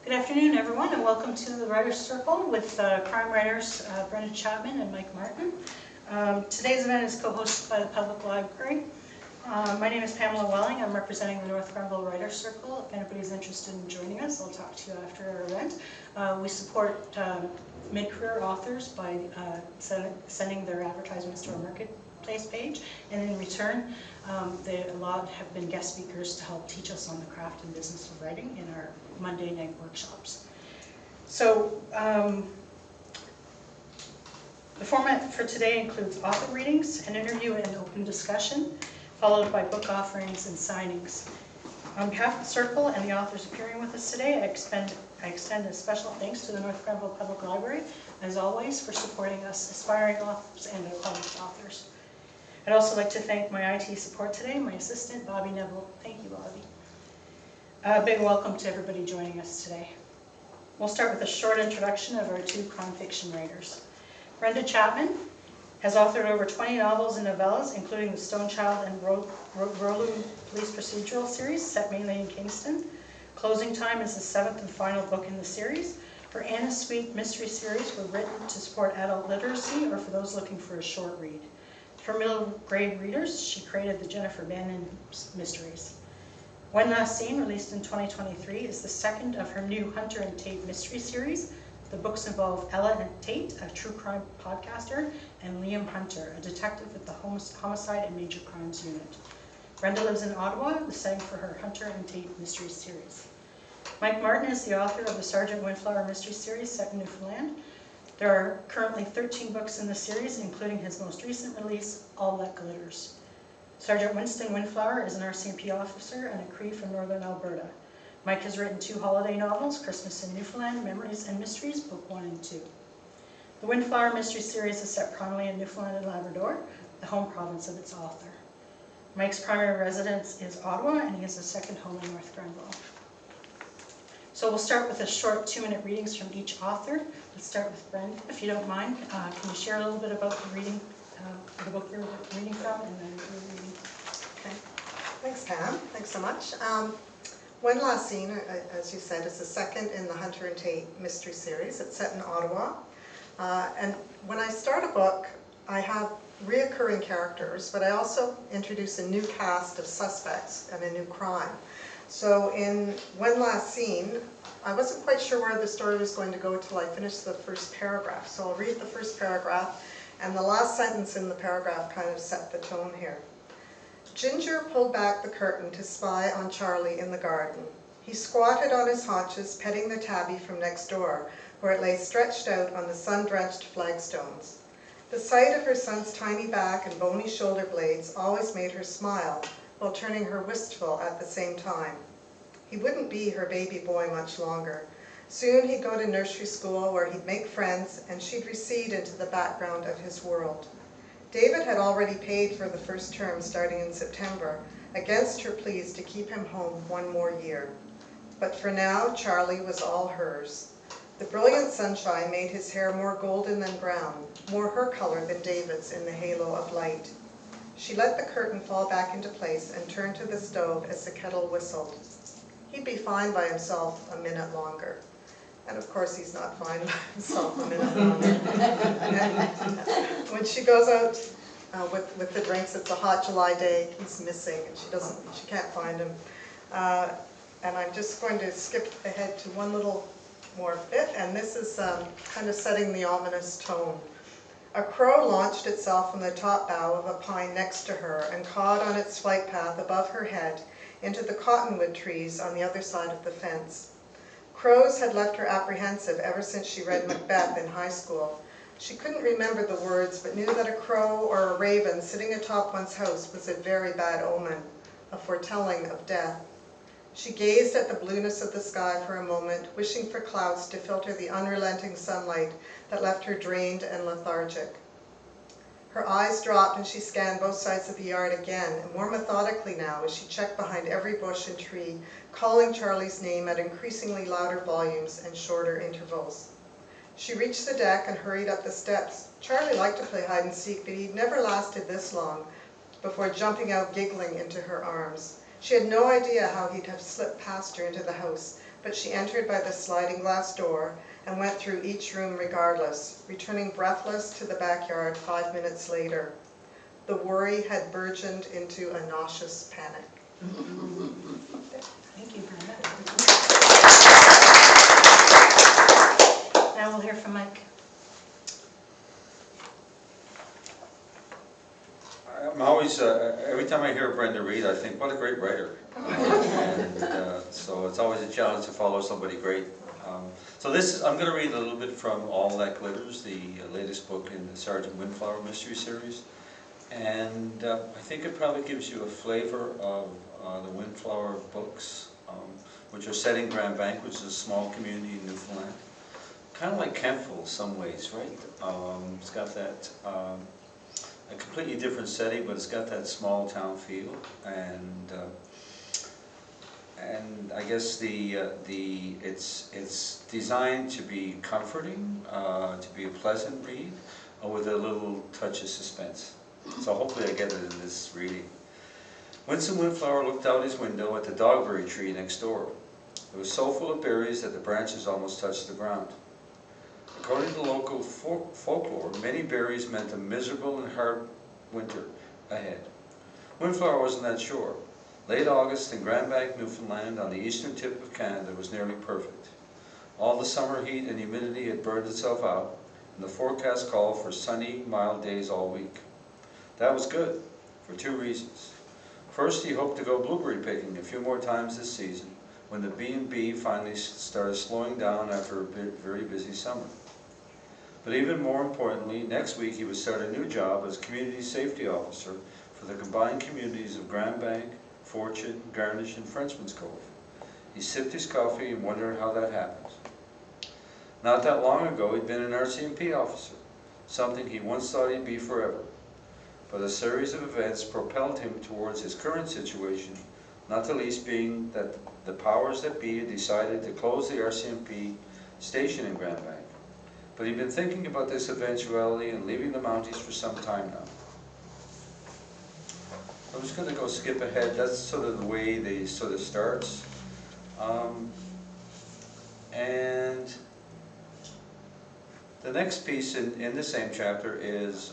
Good afternoon, everyone, and welcome to the Writers' Circle with crime writers Brenda Chapman and Mike Martin. Today's event is co-hosted by the Public Library. My name is Pamela Welling. I'm representing the North Grenville Writers' Circle. If anybody's interested in joining us, I'll talk to you after our event. We support mid-career authors by sending their advertisements to our marketplace page, and in return, a lot have been guest speakers to help teach us on the craft and business of writing in our Monday night workshops. So the format for today includes author readings, an interview and open discussion, followed by book offerings and signings. On behalf of the Circle and the authors appearing with us today, I extend a special thanks to the North Grenville Public Library, as always, for supporting us aspiring authors and our published authors. I'd also like to thank my IT support today, my assistant, Bobby Neville. Thank you, Bobby. A big welcome to everybody joining us today. We'll start with a short introduction of our two crime fiction writers. Brenda Chapman has authored over 20 novels and novellas, including the Stone Child and Rolu police procedural series, set mainly in Kingston. Closing Time is the 7th and final book in the series. Her Anna Sweet mystery series were written to support adult literacy or for those looking for a short read. For middle grade readers, she created the Jennifer Bannon mysteries. One Last Scene, released in 2023, is the second of her new Hunter and Tate mystery series. The books involve Ella and Tate, a true crime podcaster, and Liam Hunter, a detective with the Homicide and Major Crimes Unit. Brenda lives in Ottawa, the setting for her Hunter and Tate mystery series. Mike Martin is the author of the Sergeant Windflower mystery series set in Newfoundland. There are currently 13 books in the series, including his most recent release, All That Glitters. Sergeant Winston Windflower is an RCMP officer and a Cree from Northern Alberta. Mike has written 2 holiday novels, Christmas in Newfoundland, Memories and Mysteries, Book 1 and 2. The Windflower mystery series is set primarily in Newfoundland and Labrador, the home province of its author. Mike's primary residence is Ottawa, and he has a second home in North Grenville. So we'll start with a short 2-minute readings from each author. Let's start with Brenda, if you don't mind. Can you share a little bit about the reading, the book you're reading from, and then you're reading? Okay. Thanks, Pam. Thanks so much. One Last Scene, as you said, is the second in the Hunter and Tate mystery series. It's set in Ottawa. And when I start a book, I have reoccurring characters, but I also introduce a new cast of suspects and a new crime. So in One Last Scene, I wasn't quite sure where the story was going to go until I finished the first paragraph. So I'll read the first paragraph, and the last sentence in the paragraph kind of set the tone here. Ginger pulled back the curtain to spy on Charlie in the garden. He squatted on his haunches, petting the tabby from next door, where it lay stretched out on the sun-drenched flagstones. The sight of her son's tiny back and bony shoulder blades always made her smile, while turning her wistful at the same time. He wouldn't be her baby boy much longer. Soon he'd go to nursery school where he'd make friends, and she'd recede into the background of his world. David had already paid for the first term starting in September, against her pleas to keep him home 1 more year. But for now, Charlie was all hers. The brilliant sunshine made his hair more golden than brown, more her color than David's in the halo of light. She let the curtain fall back into place and turned to the stove as the kettle whistled. He'd be fine by himself a minute longer. And of course he's not fine by himself a minute longer. When she goes out with the drinks, it's a hot July day, he's missing, and she can't find him. And I'm just going to skip ahead to one little more bit, and this is kind of setting the ominous tone. A crow launched itself from the top bough of a pine next to her and cawed on its flight path above her head into the cottonwood trees on the other side of the fence. Crows had left her apprehensive ever since she read Macbeth in high school. She couldn't remember the words, but knew that a crow or a raven sitting atop one's house was a very bad omen, a foretelling of death. She gazed at the blueness of the sky for a moment, wishing for clouds to filter the unrelenting sunlight that left her drained and lethargic. Her eyes dropped and she scanned both sides of the yard again, and more methodically now as she checked behind every bush and tree, calling Charlie's name at increasingly louder volumes and shorter intervals. She reached the deck and hurried up the steps. Charlie liked to play hide-and-seek, but he'd never lasted this long before jumping out giggling into her arms. She had no idea how he'd have slipped past her into the house, but she entered by the sliding glass door and went through each room regardless, returning breathless to the backyard 5 minutes later. The worry had burgeoned into a nauseous panic. Thank you, Brenda. Now we'll hear from Mike. I'm always, every time I hear Brenda read, I think, what a great writer. And so it's always a challenge to follow somebody great. So this, I'm going to read a little bit from All That Glitters, the latest book in the Sergeant Windflower mystery series. And I think it probably gives you a flavor of the Windflower books, which are set in Grand Bank, which is a small community in Newfoundland. Kind of like Kempville in some ways, right? It's got that a completely different setting, but it's got that small town feel, and I guess it's designed to be comforting, to be a pleasant read, with a little touch of suspense. So hopefully I get it in this reading. Winston Windflower looked out his window at the dogberry tree next door. It was so full of berries that the branches almost touched the ground. According to local folklore, many berries meant a miserable and hard winter ahead. Windflower wasn't that sure. Late August in Grand Bank, Newfoundland, on the eastern tip of Canada, was nearly perfect. All the summer heat and humidity had burned itself out, and the forecast called for sunny, mild days all week. That was good, for two reasons. First, he hoped to go blueberry picking a few more times this season, when the B&B finally started slowing down after a very busy summer. But even more importantly, next week he would start a new job as Community Safety Officer for the combined communities of Grand Bank, Fortune, Garnish, and Frenchman's Cove. He sipped his coffee and wondered how that happened. Not that long ago he'd been an RCMP officer, something he once thought he'd be forever. But a series of events propelled him towards his current situation, not the least being that the powers that be had decided to close the RCMP station in Grand Bank. But he'd been thinking about this eventuality and leaving the Mounties for some time now. I'm just going to go skip ahead. That's sort of the way they sort of starts. And the next piece in the same chapter is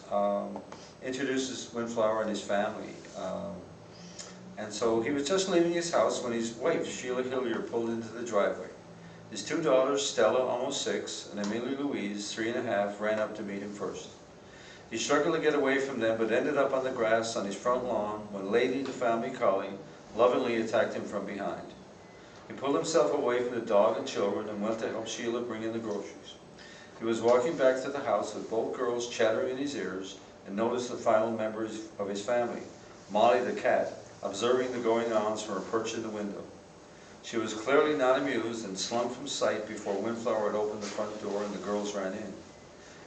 introduces Windflower and his family. And so he was just leaving his house when his wife, Sheila Hillier, pulled into the driveway. His two daughters, Stella, almost 6, and Amelia Louise, 3½, ran up to meet him first. He struggled to get away from them, but ended up on the grass on his front lawn when Lady, the family collie, lovingly attacked him from behind. He pulled himself away from the dog and children and went to help Sheila bring in the groceries. He was walking back to the house with both girls chattering in his ears and noticed the final members of his family, Molly the cat, observing the going-ons from her perch in the window. She was clearly not amused and slunk from sight before Windflower had opened the front door and the girls ran in.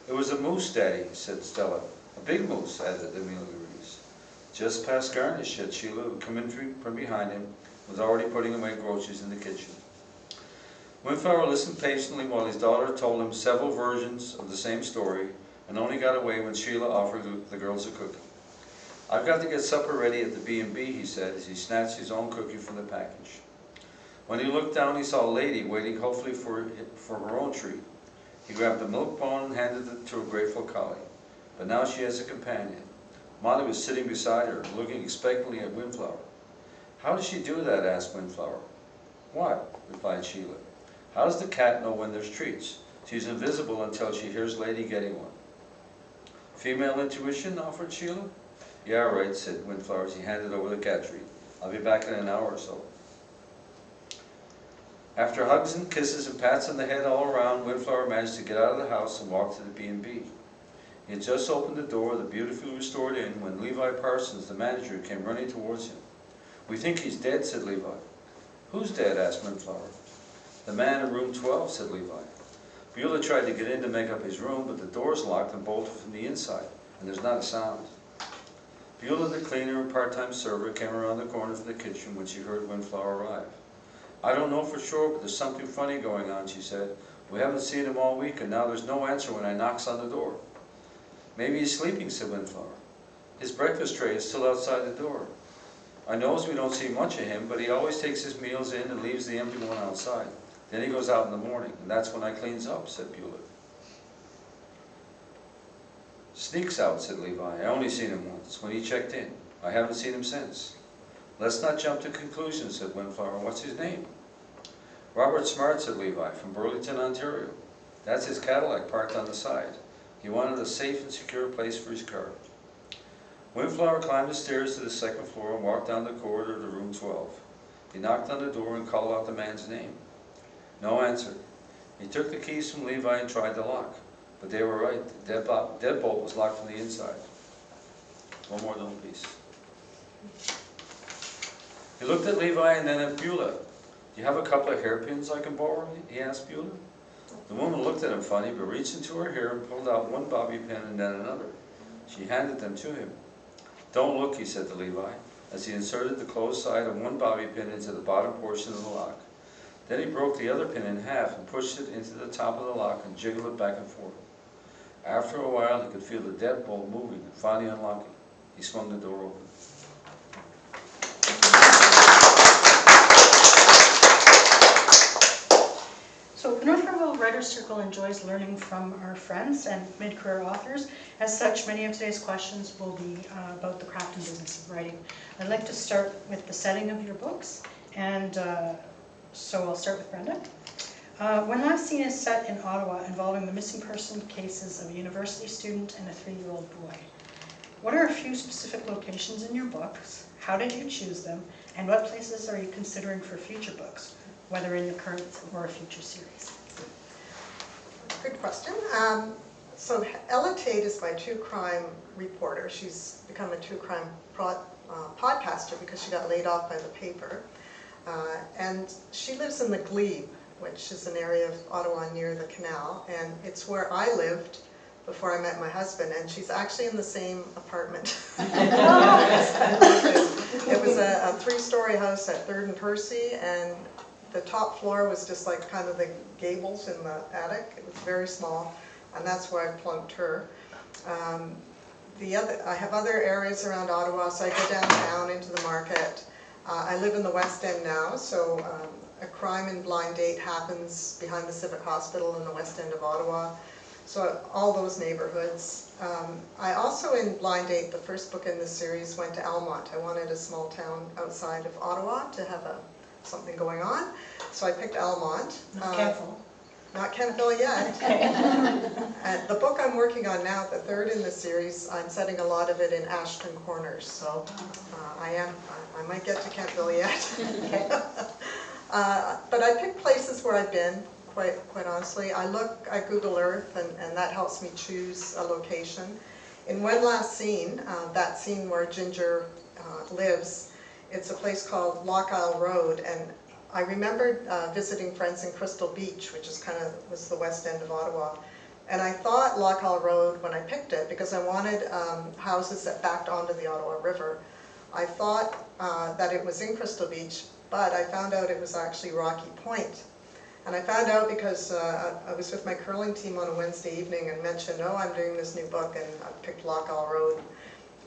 "It was a moose, Daddy," said Stella. "A big moose," added Amelia Louise. "Just past Garnish," said Sheila, who came in from behind him, was already putting away groceries in the kitchen. Windflower listened patiently while his daughter told him several versions of the same story, and only got away when Sheila offered the girls a cookie. "I've got to get supper ready at the B&B," he said, as he snatched his own cookie from the package. When he looked down, he saw a lady waiting hopefully for her own treat. He grabbed a milk bone and handed it to a grateful collie. But now she has a companion. Molly was sitting beside her, looking expectantly at Windflower. "How does she do that?" asked Windflower. "What?" replied Sheila. "How does the cat know when there's treats? She's invisible until she hears Lady getting one." "Female intuition?" offered Sheila. "Yeah, right," said Windflower as he handed over the cat treat. "I'll be back in an hour or so." After hugs and kisses and pats on the head all around, Windflower managed to get out of the house and walk to the B&B. He had just opened the door of the beautifully restored inn when Levi Parsons, the manager, came running towards him. "We think he's dead," said Levi. "Who's dead?" asked Windflower. "The man in room 12, said Levi. "Beulah tried to get in to make up his room, but the door's locked and bolted from the inside, and there's not a sound." Beulah, the cleaner and part-time server, came around the corner from the kitchen when she heard Windflower arrive. "I don't know for sure, but there's something funny going on," she said. "We haven't seen him all week, and now there's no answer when I knocks on the door." "Maybe he's sleeping," said Windflower. "His breakfast tray is still outside the door." I knows we don't see much of him, but he always takes his meals in and leaves the empty one outside. Then he goes out in the morning, and that's when I cleans up, said Beulah. Sneaks out, said Levi. I only seen him once, when he checked in. I haven't seen him since. Let's not jump to conclusions, said Windflower. What's his name? Robert Smart, said Levi, from Burlington, Ontario. That's his Cadillac parked on the side. He wanted a safe and secure place for his car. Windflower climbed the stairs to the second floor and walked down the corridor to room 12. He knocked on the door and called out the man's name. No answer. He took the keys from Levi and tried the lock. But they were right. The deadbolt was locked from the inside. One more little piece. He looked at Levi and then at Beulah. Do you have a couple of hairpins I can borrow? He asked Beulah. The woman looked at him funny, but reached into her hair and pulled out one bobby pin and then another. She handed them to him. Don't look, he said to Levi, as he inserted the closed side of one bobby pin into the bottom portion of the lock. Then he broke the other pin in half and pushed it into the top of the lock and jiggled it back and forth. After a while, he could feel the deadbolt moving and finally unlocking. He swung the door open. So the North Grenville Writers Circle enjoys learning from our friends and mid-career authors. As such, many of today's questions will be about the craft and business of writing. I'd like to start with the setting of your books, and so I'll start with Brenda. When Last Seen is set in Ottawa, involving the missing person cases of a university student and a 3-year-old boy. What are a few specific locations in your books? How did you choose them? And what places are you considering for future books, whether in the current or a future series? Good question. So Ella Tate is my true crime reporter. She's become a true crime podcaster because she got laid off by the paper. And she lives in the Glebe, which is an area of Ottawa near the canal, and it's where I lived before I met my husband, and she's actually in the same apartment. It was a 3-story house at 3rd and Percy, and the top floor was just like kind of the gables in the attic. It was very small, and that's why I plunked her. I have other areas around Ottawa, so I go downtown into the market. I live in the West End now, so a crime in Blind Date happens behind the Civic Hospital in the West End of Ottawa. So all those neighborhoods. I also, in Blind Date, the first book in this series, went to Almont. I wanted a small town outside of Ottawa to have something going on. So I picked Almont. Not Grenville yet. The book I'm working on now, the 3rd in the series, I'm setting a lot of it in Ashton Corners. So I might get to Grenville yet. But I pick places where I've been, quite honestly. I look at Google Earth, and that helps me choose a location. In When Last Seen, that scene where Ginger lives, it's a place called Loch Isle Road, and I remembered visiting friends in Crystal Beach, which is was the west end of Ottawa. And I thought Loch Isle Road when I picked it, because I wanted houses that backed onto the Ottawa River. I thought that it was in Crystal Beach, but I found out it was actually Rocky Point. And I found out because I was with my curling team on a Wednesday evening and mentioned, oh, I'm doing this new book, and I picked Loch Isle Road.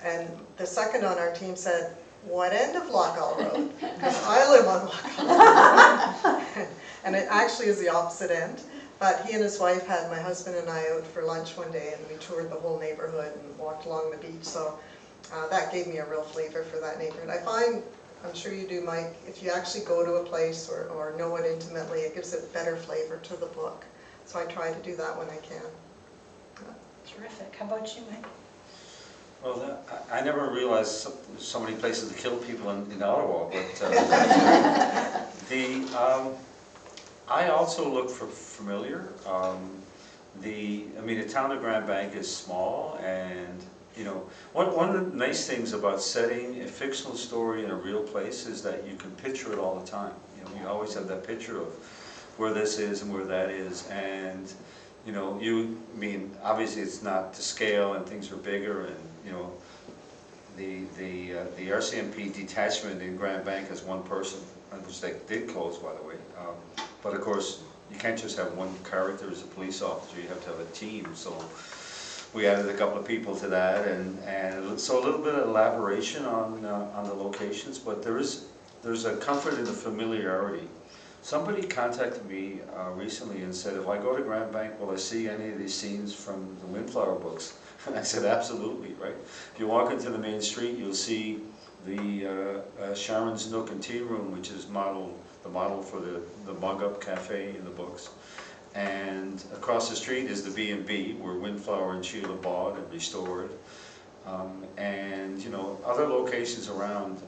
And the second on our team said, what end of Loch Isle Road? Because I live on Loch Isle Road. And it actually is the opposite end. But he and his wife had my husband and I out for lunch one day, and we toured the whole neighborhood and walked along the beach. So that gave me a real flavor for that neighborhood. I find, I'm sure you do, Mike, if you actually go to a place or know it intimately, it gives it better flavor to the book. So I try to do that when I can. Terrific. How about you, Mike? Well, I never realized so many places to kill people in Ottawa, but I also look for familiar. The town of Grand Bank is small, and one of the nice things about setting a fictional story in a real place is that you can picture it all the time. You always have that picture of where this is and where that is, and obviously it's not to scale, and things are bigger, and the RCMP detachment in Grand Bank has one person, which they did close, by the way. But of course, you can't just have one character as a police officer. You have to have a team. So we added a couple of people to that, and so a little bit of elaboration on the locations, but there's a comfort in the familiarity. Somebody contacted me recently and said, if I go to Grand Bank, will I see any of these scenes from the Windflower books? And I said, absolutely, right? If you walk into the main street, you'll see the Sharon's Nook and Tea Room, which is the model for the Mug Up Cafe in the books. And across the street is the B&B, where Windflower and Sheila bought and restored. And you know, other locations around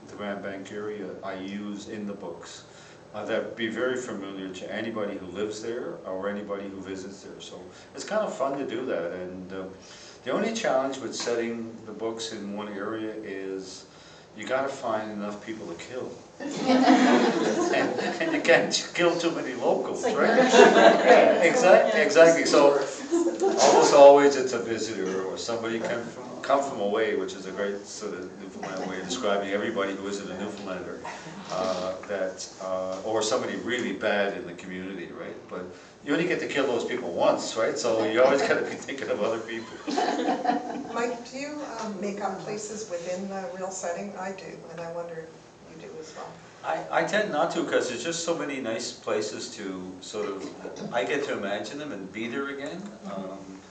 the Grand Bank area I use in the books that be very familiar to anybody who lives there or anybody who visits there. So it's kind of fun to do that. And the only challenge with setting the books in one area is you got to find enough people to kill. and you can't kill too many locals, It's like right? yeah, Exactly. So almost always it's a visitor or somebody come from away, which is a great sort of Newfoundland way of describing everybody who isn't a Newfoundlander, or somebody really bad in the community, right? But you only get to kill those people once, right? So you always got to be thinking of other people. Mike, do you make up places within the real setting? I do, and I wonder if you do as well. I tend not to, because there's just so many nice places to sort of, I get to imagine them and be there again.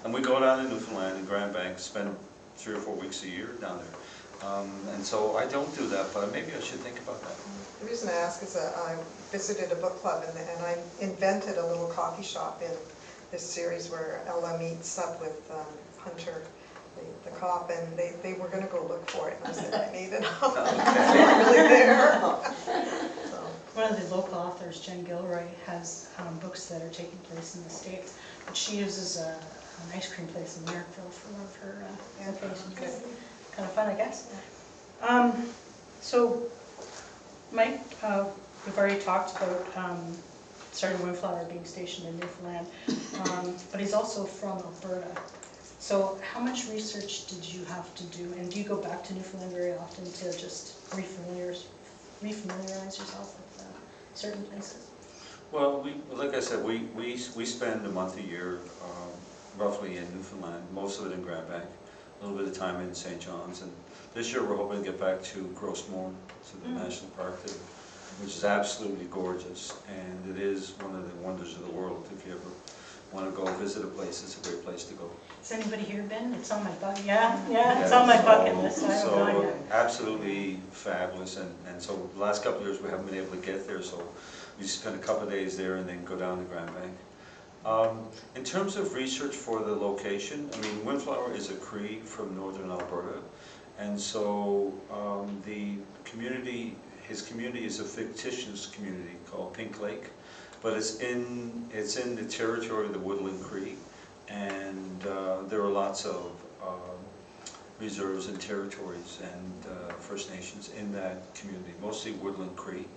And we go down to Newfoundland and Grand Bank, spend 3 or 4 weeks a year down there. And so I don't do that, but maybe I should think about that. The reason I ask is that I visited a book club and I invented a little coffee shop in this series where Ella meets up with Hunter, the cop, and they were going to go look for it. And I said, I made it up. It's not really there. So. One of the local authors, Jen Gilroy, has books that are taking place in the States, but she uses an ice cream place in Marrickville for one of her locations. Kind of fun, I guess. So, Mike, we've already talked about starting Windflower being stationed in Newfoundland, but he's also from Alberta. So how much research did you have to do, and do you go back to Newfoundland very often to just refamiliarize yourself with certain places? Well, like I said, we spend a month a year roughly in Newfoundland, most of it in Grand Bank, a little bit of time in St. John's, and this year we're hoping to get back to Grosse Morne, to the national park there, which is absolutely gorgeous, and it is one of the wonders of the world. If you ever want to go visit a place, it's a great place to go. Has anybody here been? It's on my bucket. Yeah, it's on my bucket list. I haven't gone yet. Absolutely fabulous, and so the last couple of years we haven't been able to get there, so we spend a couple of days there and then go down to Grand Bank. In terms of research for the location, I mean, Windflower is a Cree from northern Alberta, and so his community is a fictitious community called Pink Lake, but it's in the territory of the Woodland Cree, and there are lots of reserves and territories and First Nations in that community, mostly Woodland Cree,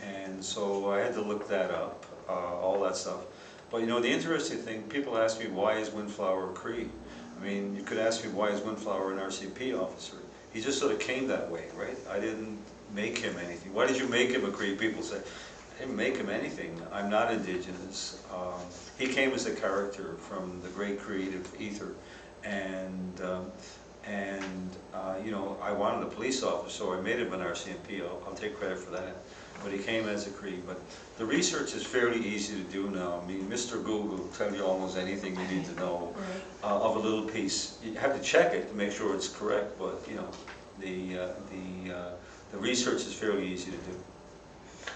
and so I had to look that up, all that stuff. But you know, the interesting thing, people ask me, why is Windflower a Cree? I mean, you could ask me, why is Windflower an RCMP officer? He just sort of came that way, right? I didn't make him anything. Why did you make him a Cree? People say, I didn't make him anything. I'm not Indigenous. He came as a character from the great creative ether, and you know, I wanted a police officer, so I made him an RCMP. I'll take credit for that. But he came as a Cree. But the research is fairly easy to do now. I mean, Mr. Google will tell you almost anything you need to know of a little piece. You have to check it to make sure it's correct, but you know, the research is fairly easy to do.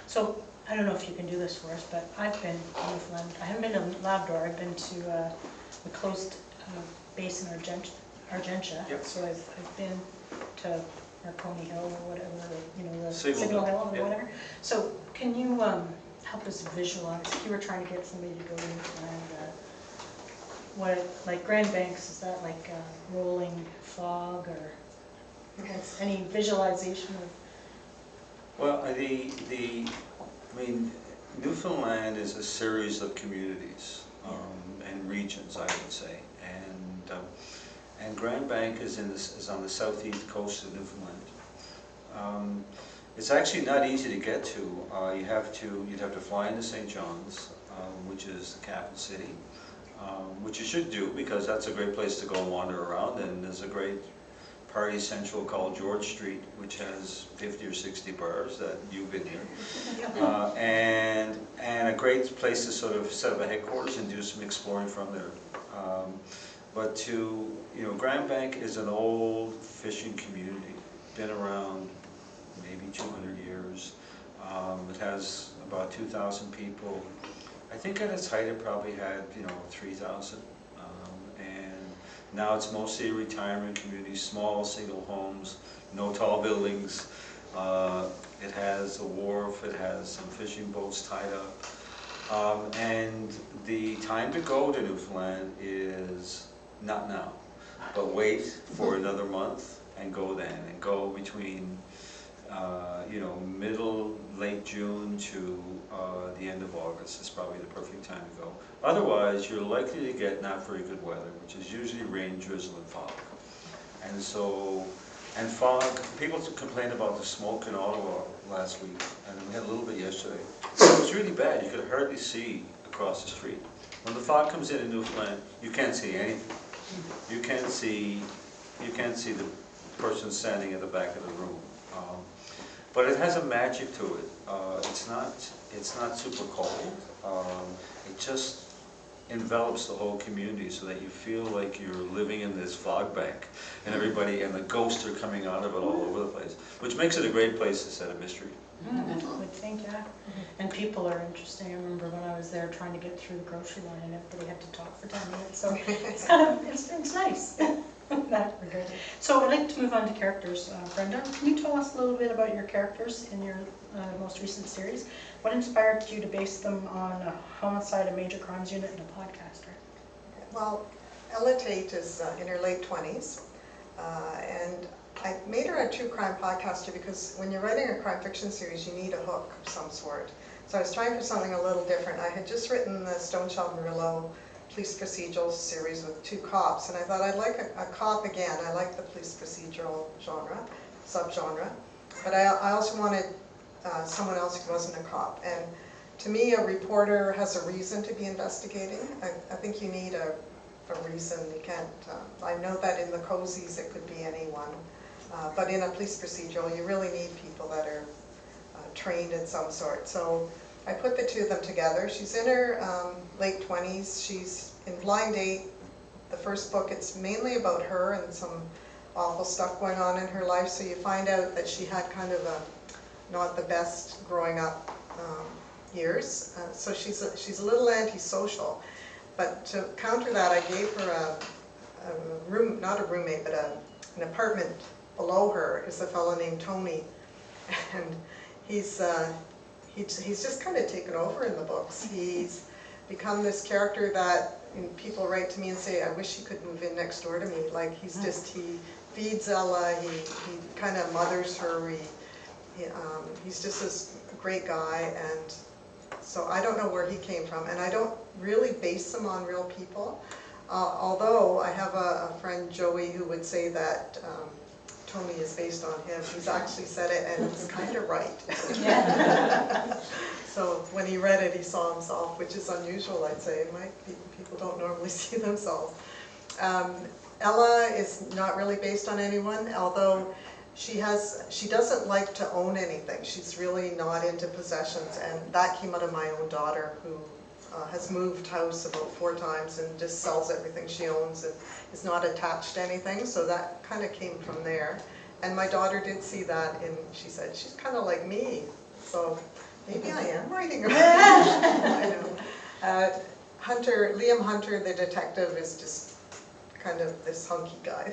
So, I don't know if you can do this for us, but I've been to Newfoundland. I haven't been to Labrador. I've been to the closed base in Argentia. Yep. So I've been to Marconi Hill or whatever, you know, the Signal Hill or yeah. whatever. So can you help us visualize, if you were trying to get somebody to go to Newfoundland, like Grand Banks, is that like rolling fog, or any visualization of? Well, I mean, Newfoundland is a series of communities and regions, I would say, and Grand Bank is on the southeast coast of Newfoundland. It's actually not easy to get to. You'd have to fly into St. John's, which is the capital city. which you should do because that's a great place to go wander around, and there's a great party central called George Street, which has 50 or 60 bars that you've been here, and a great place to sort of set up a headquarters and do some exploring from there. But Grand Bank is an old fishing community, been around maybe 200 years. It has about 2,000 people. I think at its height it probably had 3,000. And now it's mostly a retirement community, small single homes, no tall buildings. It has a wharf, it has some fishing boats tied up. And the time to go to Newfoundland is not now, but wait for another month and go then, and go between late June to the end of August is probably the perfect time to go. Otherwise, you're likely to get not very good weather, which is usually rain, drizzle, and fog. And fog, people complained about the smoke in Ottawa last week, and we had a little bit yesterday. It was really bad. You could hardly see across the street. When the fog comes in Newfoundland, you can't see anything. You can't see the person standing at the back of the room. But it has a magic to it. It's not super cold. It just envelops the whole community so that you feel like you're living in this fog bank, and the ghosts are coming out of it all over the place, which makes it a great place to set a mystery. I would think, yeah. And people are interesting. I remember when I was there trying to get through the grocery line and everybody had to talk for 10 minutes. So it's nice. That regard. So I'd like to move on to characters. Brenda, can you tell us a little bit about your characters in your most recent series? What inspired you to base them on a homicide, a major crimes unit, and a podcaster? Well, Ella Tate is in her late 20s, and I made her a true crime podcaster because when you're writing a crime fiction series, you need a hook of some sort. So I was trying for something a little different. I had just written the Stoneshell Murillo police procedural series with 2 cops, and I thought I'd like a cop again. I like the police procedural subgenre, but I also wanted someone else who wasn't a cop. And to me, a reporter has a reason to be investigating. I think you need a reason. You can't, I know that in the cozies it could be anyone, but in a police procedural you really need people that are trained in some sort. So I put the 2 of them together. She's in her late 20s. She's in Blind Date, the first book. It's mainly about her and some awful stuff going on in her life. So you find out that she had kind of not the best growing up years. So she's a little antisocial. But to counter that, I gave her a room, not a roommate, but an apartment below her is a fellow named Tony, and he's just kind of taken over in the books. He's become this character that people write to me and say, I wish he could move in next door to me. Like he feeds Ella, he kind of mothers her, he's just this great guy. And so I don't know where he came from, and I don't really base them on real people. Although I have a friend, Joey, who would say that Tony is based on him. He's actually said it, and it's kind of right. So when he read it, he saw himself, which is unusual, I'd say. People don't normally see themselves. Ella is not really based on anyone, although she doesn't like to own anything. She's really not into possessions, and that came out of my own daughter, who has moved house about 4 times and just sells everything she owns and is not attached to anything. So that kind of came from there. And my daughter did see that, and she said, she's kind of like me. So maybe I am writing about it. I know. Liam Hunter, the detective, is just kind of this hunky guy.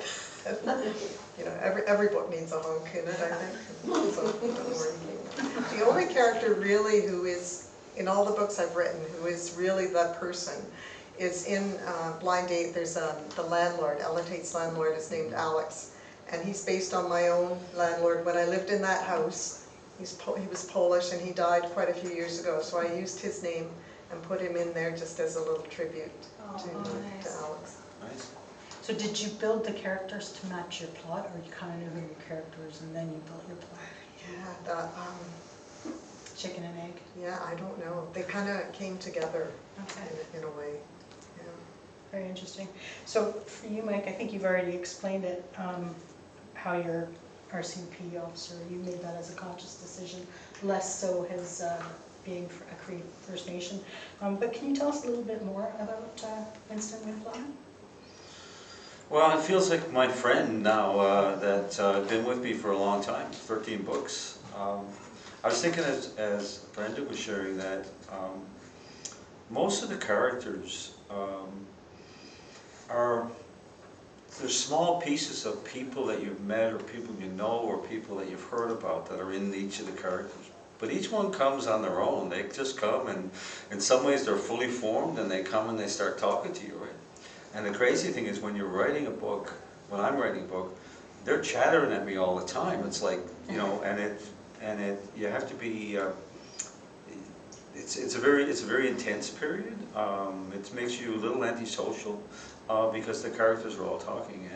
Every book needs a hunk in it, I think. So I don't know where he came from. The only character really who is, in all the books I've written, who is really that person, is in Blind Date. There's the landlord, Ella Tate's landlord, is named Alex, and he's based on my own landlord. When I lived in that house, he was Polish, and he died quite a few years ago, so I used his name and put him in there just as a little tribute to Alex. Nice. So did you build the characters to match your plot, or you kind of knew who your characters and then you built your plot? Yeah, Chicken and egg? yeah, I don't know. They kind of came together in a way. Yeah. very interesting. So for you, Mike, I think you've already explained it, how your RCMP officer, you made that as a conscious decision, less so his being a Cree First Nation. But can you tell us a little bit more about Winston Windflower? Well, it feels like my friend now that's been with me for a long time, 13 books. I was thinking as Brenda was sharing that most of the characters they're small pieces of people that you've met or people you know or people that you've heard about that are in each of the characters. But each one comes on their own. They just come, and in some ways they're fully formed, and they come and they start talking to you, right? And the crazy thing is when you're writing a book, when I'm writing a book, they're chattering at me all the time. It's like, you know, you have to be, it's a very intense period. It makes you a little antisocial because the characters are all talking.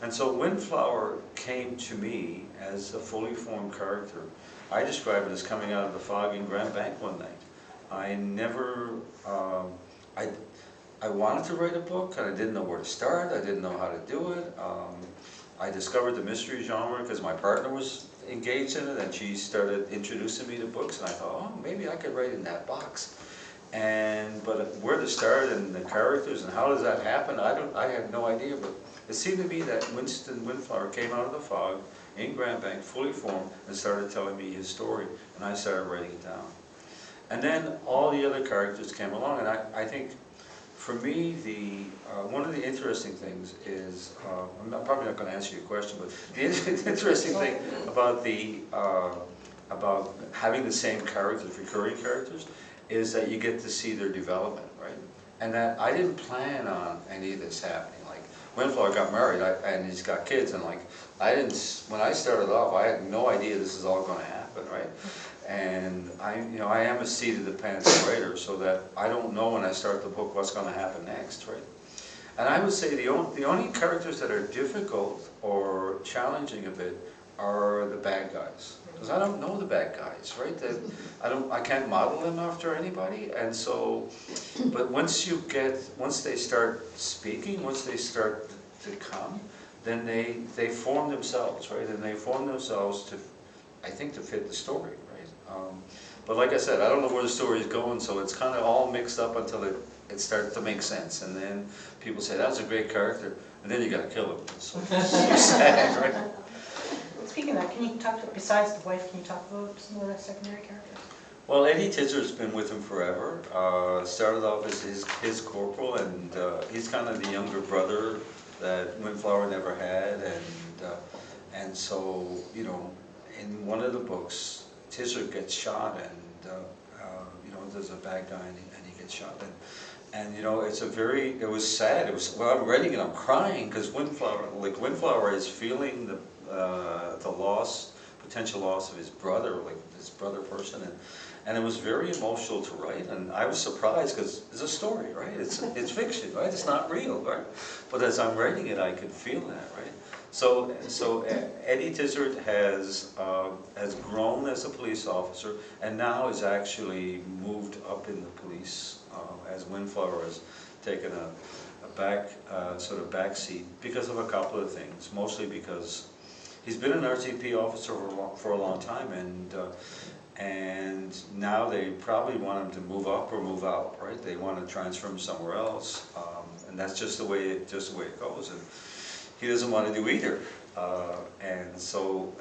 And so Windflower came to me as a fully formed character. I describe it as coming out of the fog in Grand Bank one night. I never, I wanted to write a book and I didn't know where to start. I didn't know how to do it. I discovered the mystery genre because my partner was engaged in it, and she started introducing me to books, and I thought, oh, maybe I could write in that box. But where to start and the characters and how does that happen, I had no idea. But it seemed to me that Winston Windflower came out of the fog in Grand Bank, fully formed, and started telling me his story, and I started writing it down. And then all the other characters came along, and I think for me, one of the interesting things is, probably not going to answer your question, but the interesting thing about having the same characters, recurring characters, is that you get to see their development, right? And that I didn't plan on any of this happening. Like, Windflower got married, and he's got kids, and like, when I started off, I had no idea this is all going to happen, right? And I am a seat of the pants writer, so that I don't know when I start the book what's going to happen next, right? And I would say the only characters that are difficult or challenging a bit are the bad guys, because I don't know the bad guys, right? I can't model them after anybody, and so, but once they start speaking, once they start to come, then they form themselves, right? And they form themselves to, I think, to fit the story. But like I said, I don't know where the story is going, so it's kind of all mixed up until it starts to make sense. And then people say, that was a great character, and then you got to kill him. So sad, right? Speaking of that, can you talk, besides the wife, can you talk about some of the secondary characters? Well, Eddie Tizer's been with him forever. Started off as his corporal, and he's kind of the younger brother that Windflower never had. And so, you know, in one of the books, Tizer gets shot, and you know, there's a bad guy, and he gets shot, and you know, it was sad. Well, I'm writing it, I'm crying because Windflower is feeling the potential loss of his brother, like his brother person, and it was very emotional to write. And I was surprised because it's a story, right? It's fiction, right? It's not real, right? But as I'm writing it, I could feel that, right? So Eddie Tizard has grown as a police officer, and now is actually moved up in the police as Windflower has taken a sort of back seat because of a couple of things. Mostly because he's been an RCP officer for a long time, and now they probably want him to move up or move out, right? They want to transfer him somewhere else, and that's just the way it goes. And he doesn't want to do either, and so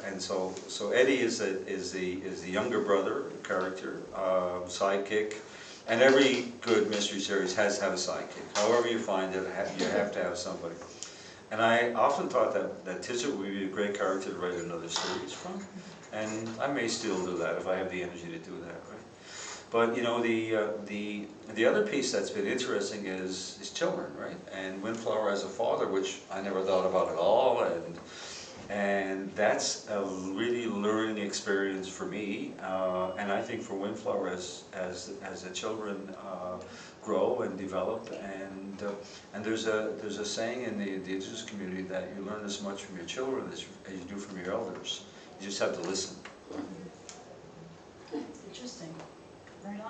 Eddie is the younger brother character, sidekick, and every good mystery series has to have a sidekick. However you find it, you have to have somebody. And I often thought that Tizer would be a great character to write another series from, and I may still do that if I have the energy to do that, right? But you know, the other piece that's been interesting is children, right? And Windflower as a father, which I never thought about at all, and that's a really learning experience for me, and I think for Windflower as the children grow and develop, and there's a saying in the Indigenous community that you learn as much from your children as you do from your elders. You just have to listen. Interesting. Right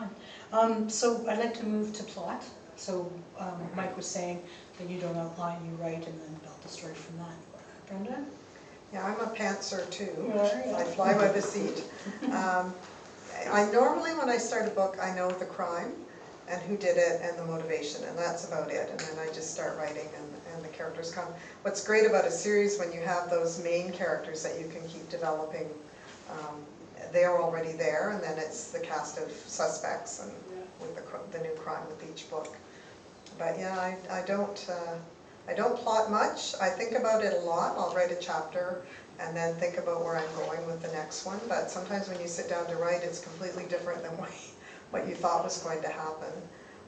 on. So I'd like to move to plot. So Mike was saying that you don't outline, you write, and then build the story from that. Brenda? Yeah, I'm a pantser too. You are, yeah. I fly by the seat. I normally, when I start a book, I know the crime and who did it and the motivation, and that's about it. And then I just start writing and the characters come. What's great about a series when you have those main characters that you can keep developing, they're already there, and then it's the cast of suspects and with the new crime with each book. But yeah, I don't plot much. I think about it a lot. I'll write a chapter and then think about where I'm going with the next one. But sometimes when you sit down to write, it's completely different than what you thought was going to happen.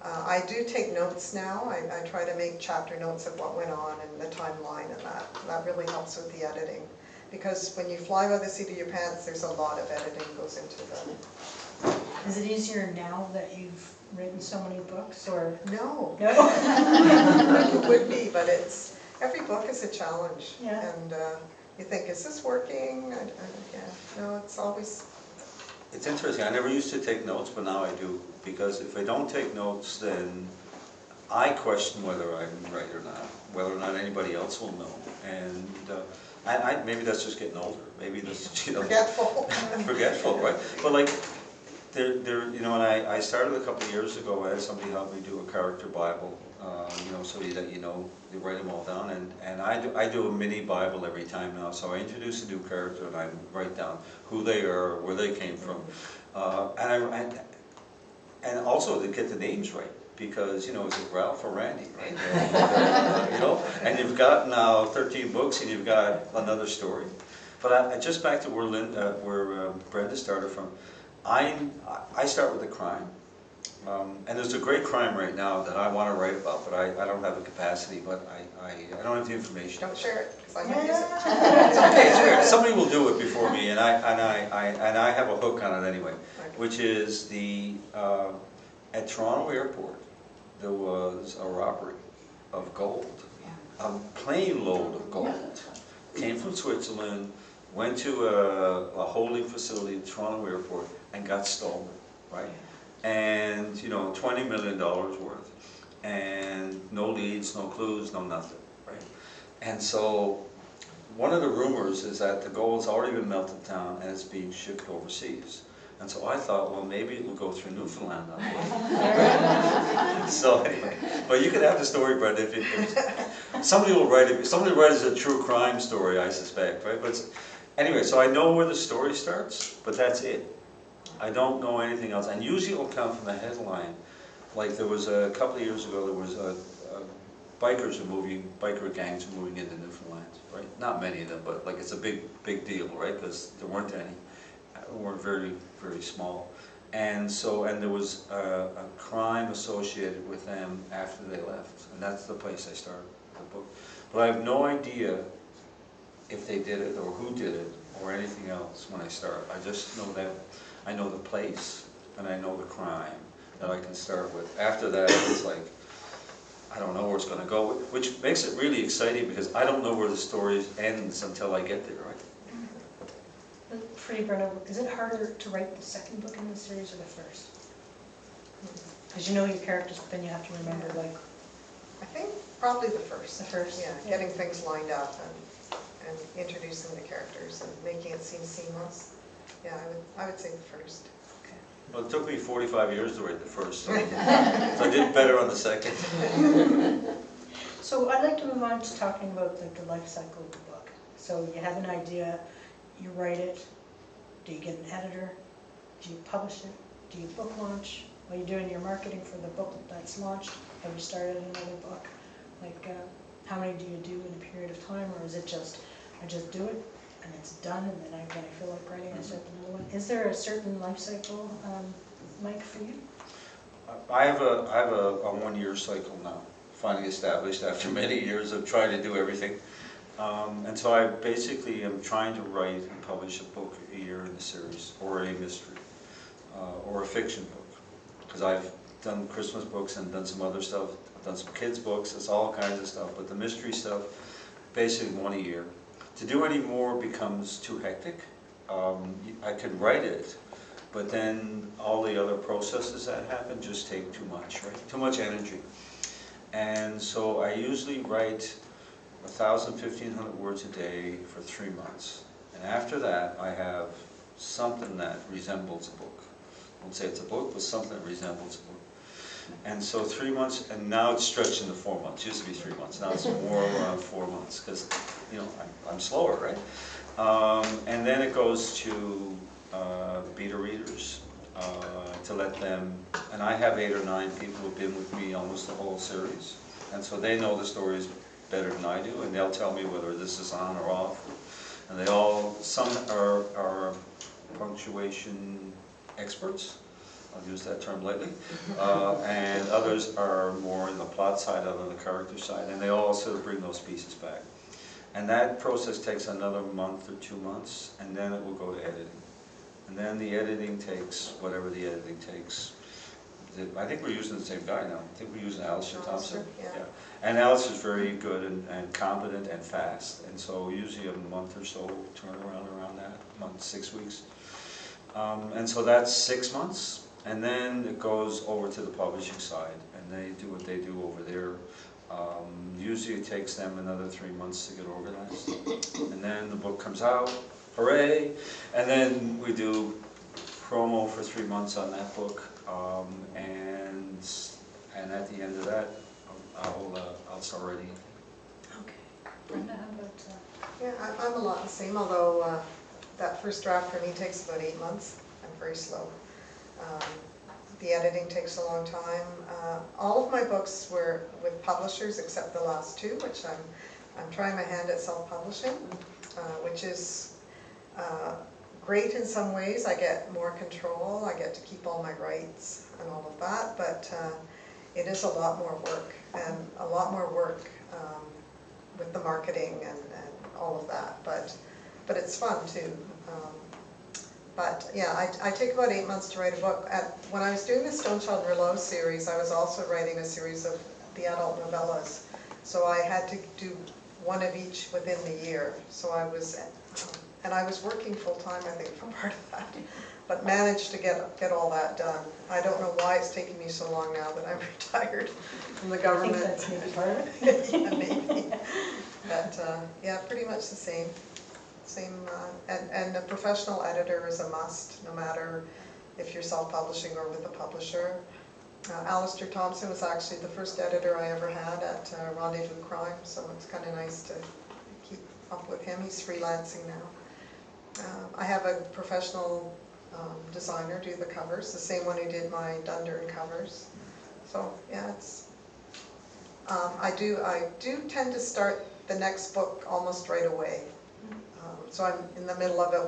I do take notes now. I try to make chapter notes of what went on and the timeline, and that really helps with the editing. Because when you fly by the seat of your pants, there's a lot of editing goes into them. Is it easier now that you've written so many books, or? No. No? It would be, but every book is a challenge. Yeah. And you think, is this working? Yeah, no, it's always... It's interesting, I never used to take notes, but now I do, because if I don't take notes, then I question whether I'm right or not, whether or not anybody else will know. And maybe that's just getting older, maybe that's, you know... Forgetful. Forgetful, right? But like, you know, when I started a couple of years ago, I had somebody help me do a character Bible, you know, so that you know, you write them all down, and I do a mini Bible every time now, so I introduce a new character and I write down who they are, where they came from, and also to get the names right, because, you know, is it Ralph or Randy, right? And, you know, and you've got now 13 books and you've got another story. But just back to where Brenda started from, I start with the crime. And there's a great crime right now that I want to write about, but I don't have the capacity, but I don't have the information. Don't share it, because I might use it. It's okay, it's weird. Somebody will do it before me, and I have a hook on it anyway, which is at Toronto Airport, there was a robbery of gold, a plane load of gold. Came from Switzerland, went to a holding facility at Toronto Airport, and got stolen, right? And, you know, $20 million worth, and no leads, no clues, no nothing, right? And so, one of the rumors is that the gold's already been melted down and it's being shipped overseas. And so I thought, well, maybe it will go through Newfoundland on the way. So anyway, but you could have the story, Brenda, if somebody will write it. Somebody will write it as a true crime story, I suspect, right? But anyway, so I know where the story starts, but that's it. I don't know anything else, and usually it'll come from the headline. Like there was a couple of years ago, there was biker gangs are moving into Newfoundland, right? Not many of them, but like it's a big deal, right? Because there weren't any, were very, very small. And so, and there was a crime associated with them after they left, and that's the place I started the book. But I have no idea if they did it or who did it or anything else when I start. I just know that I know the place and I know the crime that I can start with. After that, it's like, I don't know where it's going to go, which makes it really exciting because I don't know where the story ends until I get there, right? For you, Brenda, is it harder to write the second book in the series or the first? Because you know your characters, but then you have to remember, like... I think probably the first. The first. Yeah, getting things lined up and introducing the characters and making it seem seamless. Yeah, I would say the first. Okay. Well, it took me 45 years to write the first, so, so I did better on the second. So I'd like to move on to talking about the life cycle of the book. So you have an idea, you write it, do you get an editor, do you publish it, do you book launch? Are you doing your marketing for the book that's launched? Have you started another book? Like, how many do you do in a period of time, or is it just, I just do it and it's done, and then when I feel like writing, I start another one? Is there a certain life cycle, Mike, for you? I have a 1-year cycle now, finally established after many years of trying to do everything. And so I basically am trying to write and publish a book a year in the series, or a mystery, or a fiction book. Because I've done Christmas books and done some other stuff. I've done some kids books, it's all kinds of stuff. But the mystery stuff, basically 1 a year. To do any more becomes too hectic. I could write it, but then all the other processes that happen just take too much, right? Too much energy. And so I usually write 1,000, 1,500 words a day for 3 months. And after that, I have something that resembles a book. I won't say it's a book, but something that resembles a book. And so 3 months, and now it's stretched into 4 months. It used to be 3 months. Now it's more around 4 months because, you know, I'm slower, right? And then it goes to beta readers to let them, and I have 8 or 9 people who've been with me almost the whole series. And so they know the stories better than I do, and they'll tell me whether this is on or off. And they all, some are punctuation experts. I'll use that term lightly, and others are more in the plot side other than the character side, and they all sort of bring those pieces back. And that process takes another month or 2 months, and then it will go to editing. And then the editing takes whatever the editing takes. I think we're using the same guy now. I think we're using Alistair Thompson. Yeah. And Alistair's very good and competent and fast, and so usually a month or so turn around that, month, 6 weeks. And so that's 6 months. And then it goes over to the publishing side, and they do what they do over there. Usually it takes them another 3 months to get organized. And then the book comes out, hooray! And then we do promo for 3 months on that book. And at the end of that, I'll start writing. Okay. Brenda, how about... Yeah, I'm a lot the same, although that first draft for me takes about 8 months. I'm very slow. The editing takes a long time. All of my books were with publishers except the last 2, which I'm trying my hand at self-publishing, which is great in some ways. I get more control. I get to keep all my rights and all of that, but it is a lot more work, and a lot more work with the marketing and all of that. But it's fun too. But yeah, I take about 8 months to write a book. When I was doing the Stone Child Rouleau series, I was also writing a series of the adult novellas. So I had to do one of each within the year. So I was, and I was working full time, I think, for part of that. But managed to get all that done. I don't know why it's taking me so long now that I'm retired from the government. I think that's maybe part of it. Yeah, maybe. But yeah, pretty much the same. And a professional editor is a must, no matter if you're self-publishing or with a publisher. Alistair Thompson was actually the first editor I ever had at Rendezvous Crime, so it's kind of nice to keep up with him. He's freelancing now. I have a professional designer do the covers, the same one who did my Dundurn covers. So yeah, it's. I do tend to start the next book almost right away. So I'm in the middle of it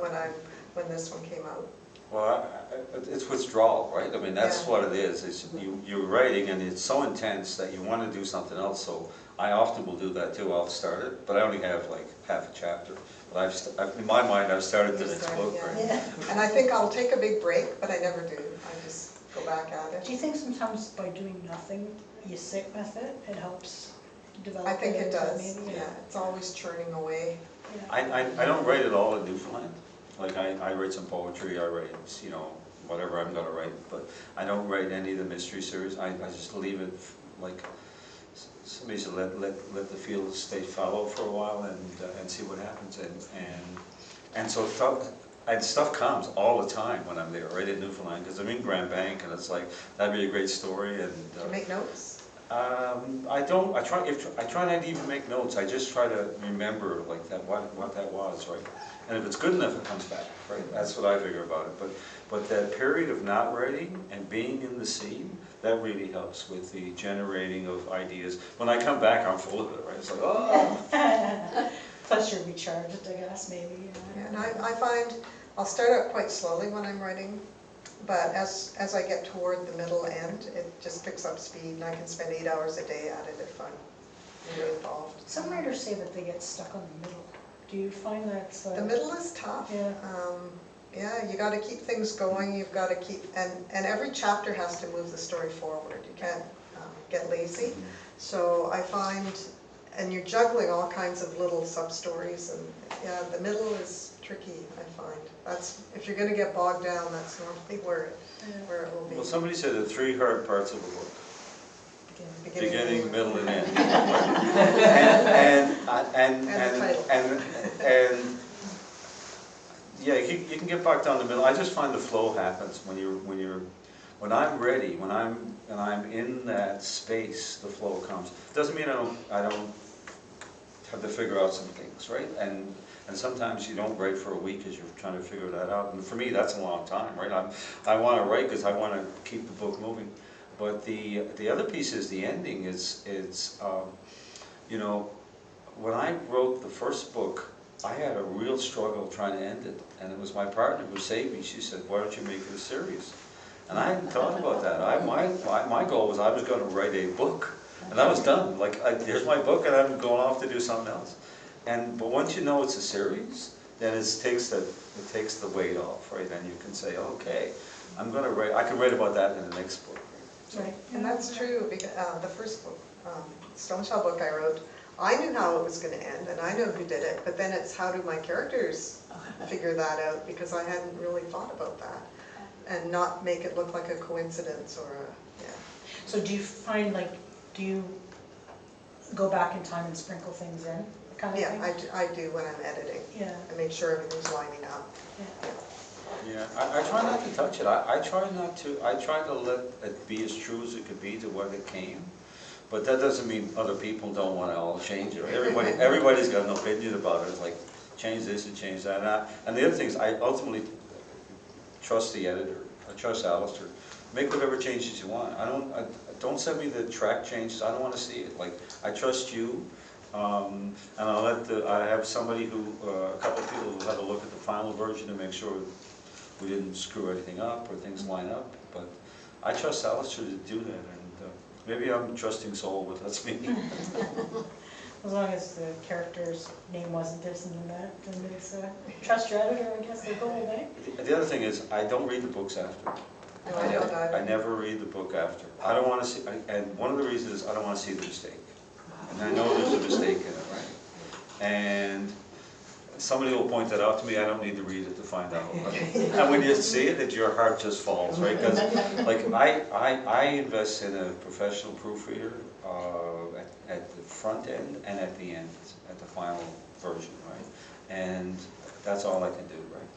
when this one came out. Well, it's withdrawal, right? I mean, that's what it is. It's you're writing, and it's so intense that you want to do something else. So I often will do that too. I'll start it, but I only have like half a chapter. But in my mind, I've started the next book, right? Yeah. And I think I'll take a big break, but I never do. I just go back at it. Do you think sometimes by doing nothing, you sit with it, it helps develop? I think it does. Maybe? Yeah, it's always churning away. Yeah. I don't write at all in Newfoundland. Like I write some poetry, I write, you know, whatever I'm gonna write, but I don't write any of the mystery series. I just leave it, like, somebody should let the field stay fallow for a while and see what happens. And so stuff comes all the time when I'm there, right in Newfoundland, because I'm in Grand Bank, and it's like, that'd be a great story. And Do you make notes? I don't. I try not to even make notes. I just try to remember like that what that was, right? And if it's good enough, it comes back, right? That's what I figure about it. But that period of not writing and being in the scene, that really helps with the generating of ideas. When I come back, I'm full of it, right? It's like, oh. Plus you're recharged, I guess, maybe. Yeah, and I find I'll start out quite slowly when I'm writing. But as I get toward the middle end, it just picks up speed, and I can spend 8 hours a day at it if I'm really involved. Some writers say that they get stuck on the middle. Do you find that? The middle is tough. Yeah. Yeah, you got to keep things going. You've got to keep, and every chapter has to move the story forward. You can't get lazy. So I find, and you're juggling all kinds of little sub-stories, and yeah, the middle is tricky, I find. That's, if you're gonna get bogged down, that's normally where it will be. Well, somebody said the three hard parts of a book. Beginning, middle, and end. And yeah, you can get bogged down in the middle. I just find the flow happens when I'm ready, when I'm in that space, the flow comes. Doesn't mean I don't have to figure out some things, right? And sometimes you don't write for a week as you're trying to figure that out. And for me, that's a long time, right? I want to write because I want to keep the book moving. But the other piece is the ending. You know, when I wrote the first book, I had a real struggle trying to end it. And it was my partner who saved me. She said, why don't you make it a series? And I hadn't thought about that. My goal was I was going to write a book. And I was done. Like, here's my book, and I'm going off to do something else. But once you know it's a series, then it takes the weight off, right? And you can say, okay, I'm going to write. I can write about that in the next book. Right, and that's true, because the first book, Stone Shell book I wrote, I knew how it was going to end, and I know who did it, but then it's how do my characters figure that out, because I hadn't really thought about that, and not make it look like a coincidence or a, yeah. So do you find, like, do you go back in time and sprinkle things in, kind of thing? Yeah, I do when I'm editing. Yeah. I make sure everything's lining up. Yeah. Yeah, I try not to touch it. I try to let it be as true as it could be to what it came. But that doesn't mean other people don't want to all change it. Everybody's got an opinion about it. It's like, change this and change that. And the other thing is, I ultimately trust the editor. I trust Alistair. Make whatever changes you want. Don't send me the track changes. I don't want to see it. Like, I trust you. And I have somebody a couple of people who have a look at the final version to make sure we didn't screw anything up or things line up. But I trust Alistair to do that, and maybe I'm a trusting soul, but that's me. As long as the character's name wasn't this and that, then it's trust your editor, I guess, the goal, eh? The other thing is, I don't read the books after. No, I don't either. I never read the book after. I don't want to see, and one of the reasons is I don't want to see the mistake. And I know there's a mistake in it, right? And somebody will point that out to me. I don't need to read it to find out. Right? And when you see it, your heart just falls, right? Because, like, I invest in a professional proofreader at the front end and at the end, at the final version, right? And that's all I can do, right?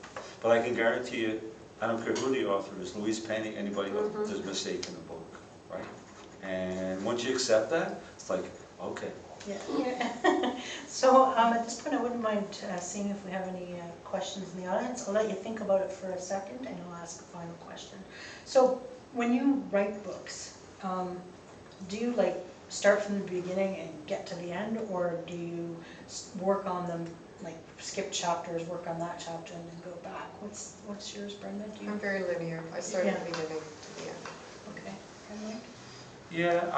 But I can guarantee you, I don't care who the author is, Louise Penny, anybody else, there's a mistake in the book, right? And once you accept that, it's like, okay. Yeah. So at this point, I wouldn't mind seeing if we have any questions in the audience. I'll let you think about it for a second, and I'll ask a final question. So when you write books, do you like start from the beginning and get to the end, or do you work on them, like skip chapters, work on that chapter, and then go back? What's yours, Brenda? I'm very linear. I start at the beginning to the end. Okay. And Mike? Yeah,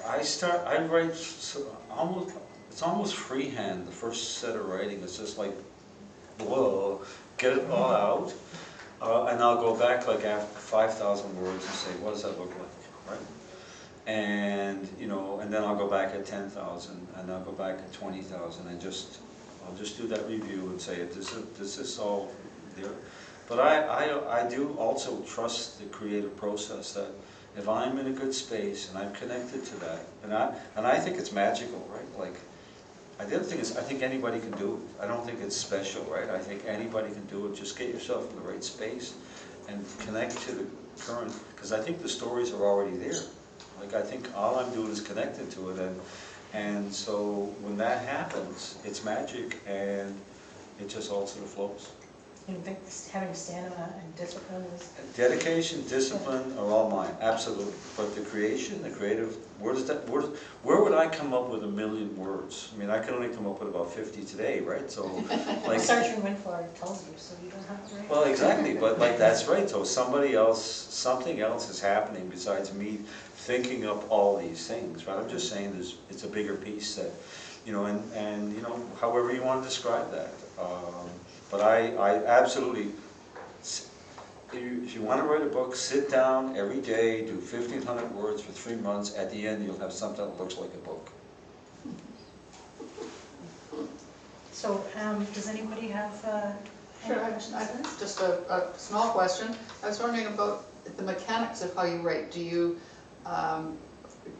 I write it's almost freehand, the first set of writing. It's just like, whoa, get it all out. And I'll go back like after 5,000 words and say, what does that look like, right? And, you know, and then I'll go back at 10,000, and I'll go back at 20,000, and I'll just do that review and say, this is all there. But I do also trust the creative process, that if I'm in a good space and I'm connected to that, and I think it's magical, right? Like, the other thing is, I think anybody can do it. I don't think it's special, right? I think anybody can do it. Just get yourself in the right space and connect to the current, because I think the stories are already there. Like, I think all I'm doing is connected to it, and so when that happens, it's magic, and it just all sort of flows. You think having stamina and discipline is... Dedication, discipline are all mine, absolutely. But the creation, the creative, where would I come up with 1,000,000 words? I mean, I can only come up with about 50 today, right? So, like... Sergeant Windflower tells you, so you don't have to write. Well, exactly, but like, that's right. So something else is happening besides me thinking up all these things, right? I'm just saying it's a bigger piece that, you know, and you know, however you want to describe that. But I absolutely, if you want to write a book, sit down every day, do 1,500 words for 3 months. At the end, you'll have something that looks like a book. So, does anybody have any Sure, questions? just a small question. I was wondering about the mechanics of how you write. Do you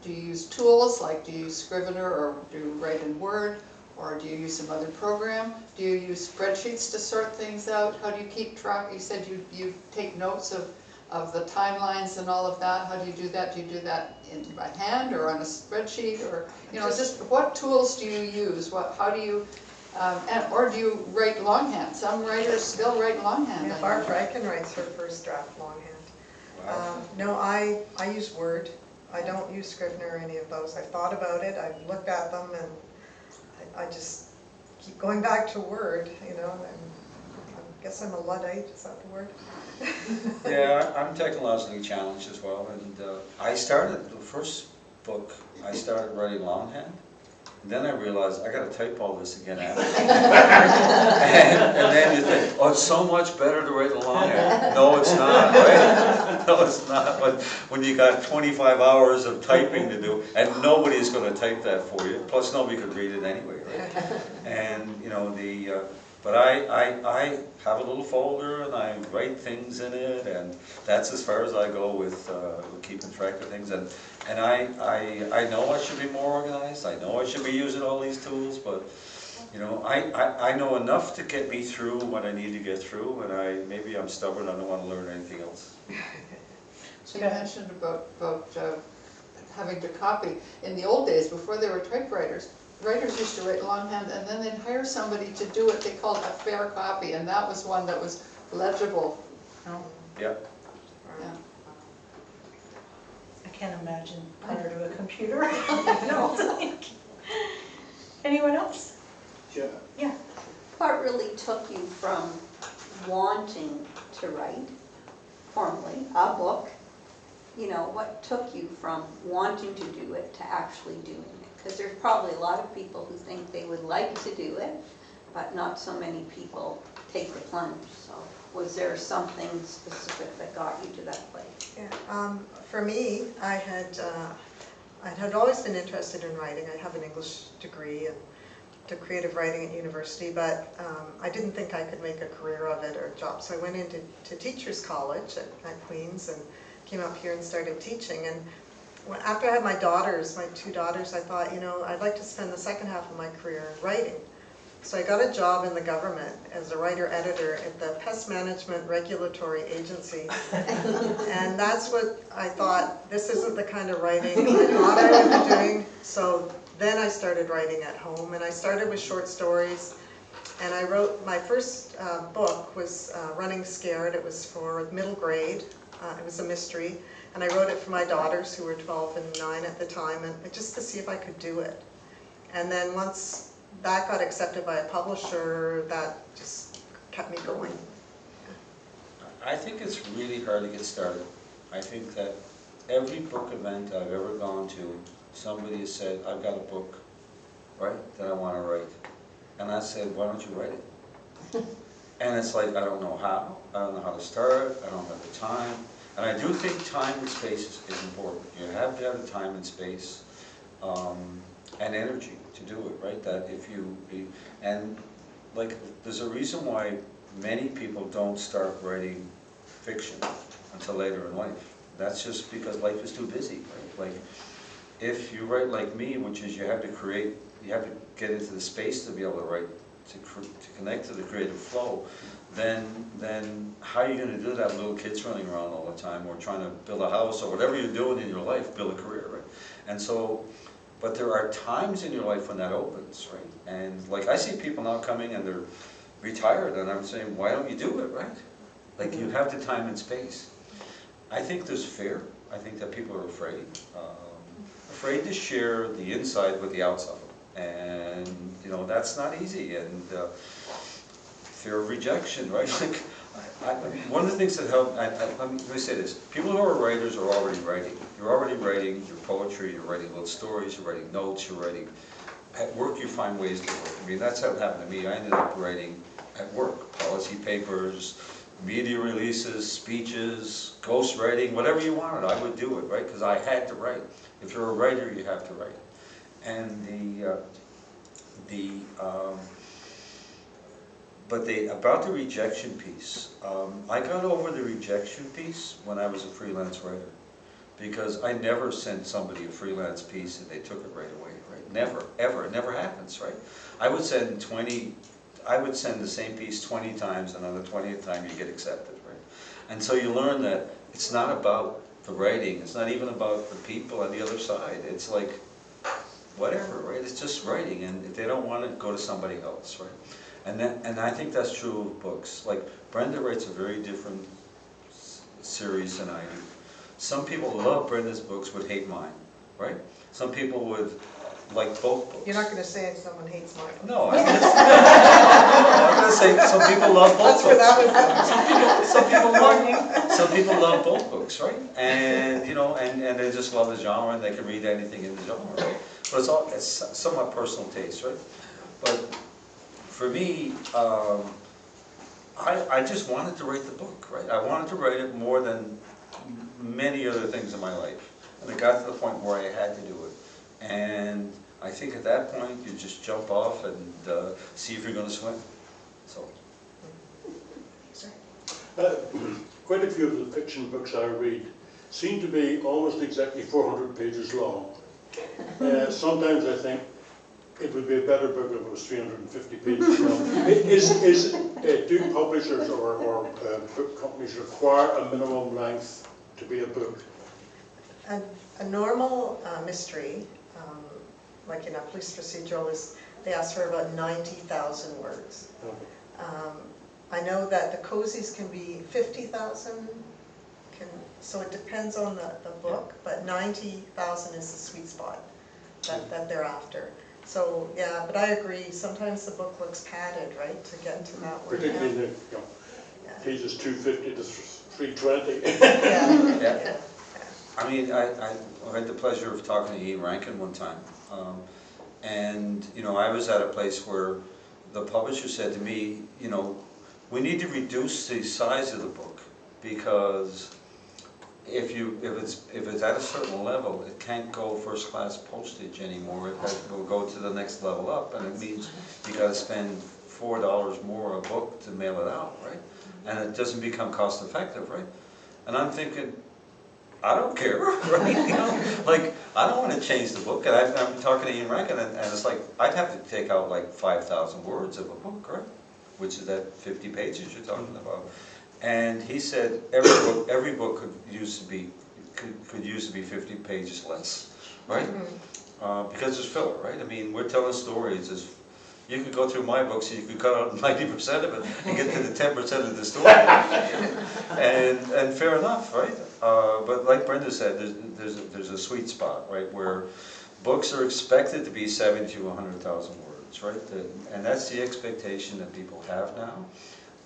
use tools, like do you use Scrivener, or do you write in Word, or do you use some other program? Do you use spreadsheets to sort things out? How do you keep track? You said you take notes of the timelines and all of that. How do you do that? Do you do that by hand or on a spreadsheet, or just what tools do you use? How do you or do you write longhand? Some writers still write longhand. Yeah, Barbara Eichen writes her first draft longhand. Wow. No, I use Word. I don't use Scrivener or any of those. I've thought about it, I've looked at them, and I just keep going back to Word, I guess I'm a Luddite, is that the word? Yeah, I'm technologically challenged as well, and I started, the first book, I started writing longhand. Then I realized I got to type all this again after. and then you think, oh, it's so much better to write in longhand. No, it's not, right? No, it's not. But when you got 25 hours of typing to do, and nobody's going to type that for you. Plus, nobody could read it anyway, right? And but I have a little folder and I write things in it, and that's as far as I go with keeping track of things. And I know I should be more organized. I know I should be using all these tools, but I know enough to get me through what I need to get through, and maybe I'm stubborn. I don't want to learn anything else. So you mentioned about having to copy. In the old days, before there were typewriters, writers used to write longhand, and then they'd hire somebody to do what they called a fair copy, and that was one that was legible. Yep. Yeah. I can't imagine under to a computer. No. Anyone else? Sure. Yeah. What really took you from wanting to write formally a book, what took you from wanting to do it to actually doing it? Because there's probably a lot of people who think they would like to do it, but not so many people take the plunge. So was there something specific that got you to that place? Yeah, for me, I had always been interested in writing. I have an English degree and did creative writing at university, but I didn't think I could make a career of it or a job. So I went into Teachers College at Queen's and came up here and started teaching. And after I had my two daughters, I thought, I'd like to spend the second half of my career writing. So I got a job in the government as a writer-editor at the Pest Management Regulatory Agency. And that's what I thought, this isn't the kind of writing I thought I would be doing. So then I started writing at home, and I started with short stories. And I wrote, my first book was Running Scared. It was for middle grade. It was a mystery. And I wrote it for my daughters, who were 12 and 9 at the time, and just to see if I could do it. And then once that got accepted by a publisher, that just kept me going. I think it's really hard to get started. I think that every book event I've ever gone to, somebody has said, I've got a book, right, that I want to write. And I said, why don't you write it? And it's like, I don't know how. I don't know how to start. I don't have the time. And I do think time and space is important. You have to have the time and space and energy to do it, right? That and like, there's a reason why many people don't start writing fiction until later in life. That's just because life is too busy, right? Like, if you write like me, which is you have to get into the space to be able to write, to connect to the creative flow, then how are you going to do that with little kids running around all the time, or trying to build a house, or whatever you're doing in your life, build a career, right? And so, but there are times in your life when that opens, right? And like, I see people now coming and they're retired, and I'm saying, why don't you do it, right? Like, you have the time and space. I think there's fear. I think that people are afraid to share the inside with the outside. And, that's not easy. And fear of rejection, right? Like, one of the things that help, let me say this, people who are writers are already writing. You're already writing your poetry, you're writing little stories, you're writing notes, you're writing, at work you find ways to work. I mean, that's how it happened to me. I ended up writing at work, policy papers, media releases, speeches, ghost writing, whatever you wanted, I would do it, right? Because I had to write. If you're a writer, you have to write. And but about the rejection piece, I got over the rejection piece when I was a freelance writer. Because I never sent somebody a freelance piece and they took it right away, right? Never, ever, it never happens, right? I would send the same piece 20 times, and on the 20th time you get accepted, right? And so you learn that it's not about the writing, it's not even about the people on the other side. It's like, whatever, right? It's just writing, and if they don't want it, go to somebody else, right? And I think that's true of books. Like, Brenda writes a very different series than I do. Some people love Brenda's books would hate mine, right? Some people would like both books. You're not going to say someone hates mine. No, I'm going to say some people love both That's where books. that was going. Some people love both books, right? And you know, and they just love the genre, and they can read anything in the genre, right? But it's somewhat personal taste, right? But for me, I just wanted to write the book, right? I wanted to write it more than many other things in my life, and it got to the point where I had to do it. And I think at that point you just jump off and see if you're going to swim. So, quite a few of the fiction books I read seem to be almost exactly 400 pages long. Sometimes I think it would be a better book if it was 350 pages long. Do publishers or book companies require a minimum length to be a book? A normal mystery, like in a police procedural, they ask for about 90,000 words. I know that the cozies can be 50,000, so it depends on the book, but 90,000 is the sweet spot that they're after. So yeah, but I agree, sometimes the book looks padded, right, to get to that word. Particularly the pages 250 to 320. Yeah. I mean, I had the pleasure of talking to Ian Rankin one time, and you know, I was at a place where the publisher said to me, you know, we need to reduce the size of the book, because if it's at a certain level, it can't go first class postage anymore. It will go to the next level up, and it means you got to spend $4 more a book to mail it out, right? And it doesn't become cost effective, right? And I'm thinking, I don't care, right? You know, like, I don't want to change the book. And I'm talking to Ian Rankin, and it's like, I'd have to take out like 5,000 words of a book, right? Which is that 50 pages you're talking about. And he said every book could use to be 50 pages less, right? Because there's filler, right? I mean, we're telling stories. You could go through my books and you could cut out 90% of it and get to the 10% of the story. and fair enough, right? But like Brenda said, there's a sweet spot, right, where books are expected to be 70 to 100,000 words, right? And that's the expectation that people have now.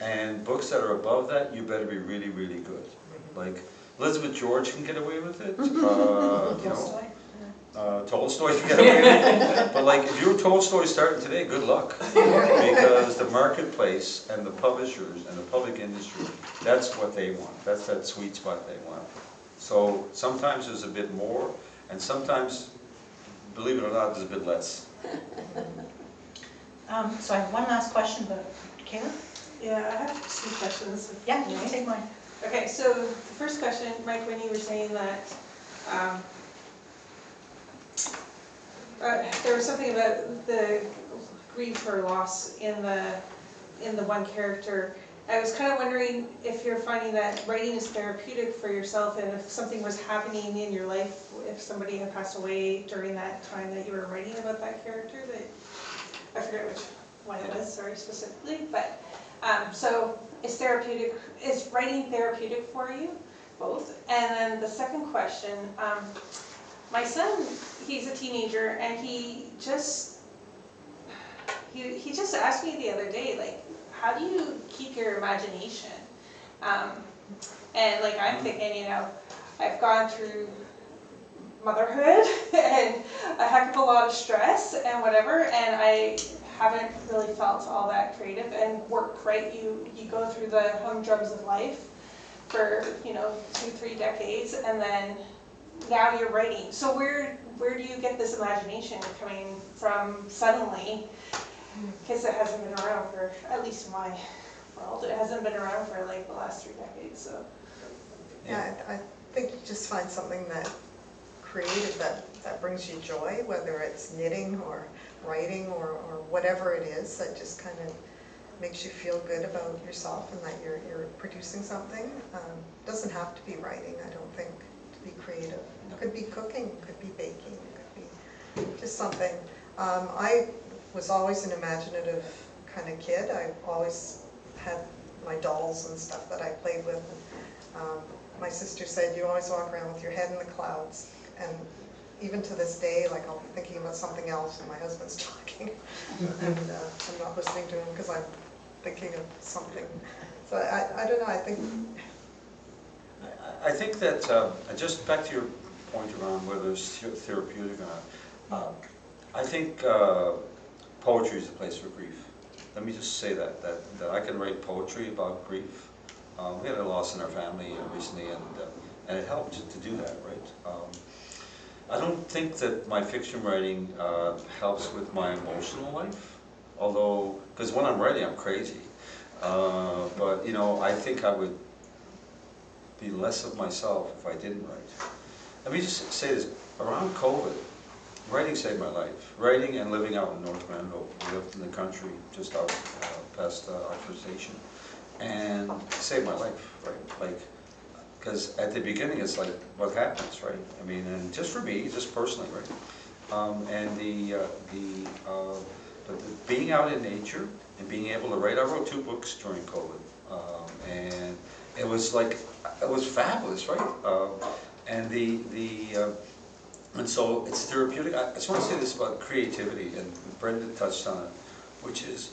And books that are above that, you better be really, really good. Like Elizabeth George can get away with it. You know, Tolstoy can get away with it. But like, if you're Tolstoy starting today, good luck. Because the marketplace and the publishers and the public industry, that's what they want. That's that sweet spot they want. So sometimes there's a bit more, and sometimes, believe it or not, there's a bit less. So I have one last question, but Kayla? Yeah, I have two questions. Yeah, you can take mine. Okay, so the first question, Mike, when you were saying that there was something about the grief or loss in the one character, I was kind of wondering if you're finding that writing is therapeutic for yourself, and if something was happening in your life, if somebody had passed away during that time that you were writing about that character, that I forget which one it was, sorry, specifically, but so is writing therapeutic for you, both? And then the second question, my son, he's a teenager, and he just asked me the other day, like, how do you keep your imagination? And like, I'm thinking, you know, I've gone through motherhood and a heck of a lot of stress and whatever, and I haven't really felt all that creative and work, right? You go through the humdrums of life for, you know, 2-3 decades, and then now you're writing. So where do you get this imagination coming from suddenly? Because it hasn't been around for, at least in my world, it hasn't been around for like the last 3 decades, so. Yeah, I think you just find something that creative that brings you joy, whether it's knitting or writing or whatever it is, that just kind of makes you feel good about yourself and that you're producing something. Doesn't have to be writing, I don't think, to be creative. It could be cooking, it could be baking, it could be just something. I was always an imaginative kind of kid. I always had my dolls and stuff that I played with. And, my sister said, you always walk around with your head in the clouds. And even to this day, like I'll be thinking about something else and my husband's talking. And I'm not listening to him because I'm thinking of something. So I don't know, I think that, just back to your point around whether it's therapeutic or not, I think poetry is the place for grief. Let me just say that I can write poetry about grief. We had a loss in our family recently, and it helped to do that, right? I don't think that my fiction writing helps with my emotional life, although, because when I'm writing, I'm crazy. But, you know, I think I would be less of myself if I didn't write. Let me just say this, around COVID, writing saved my life. Writing and living out in North Grenville. We lived in the country just out past Oxford Station. And saved my life, right? Like, because at the beginning it's like, what happens, right? I mean, and just for me, just personally, right? And but being out in nature and being able to write, I wrote 2 books during COVID. And it was like, it was fabulous, right? And so it's therapeutic. I just want to say this about creativity, and Brenda touched on it, which is,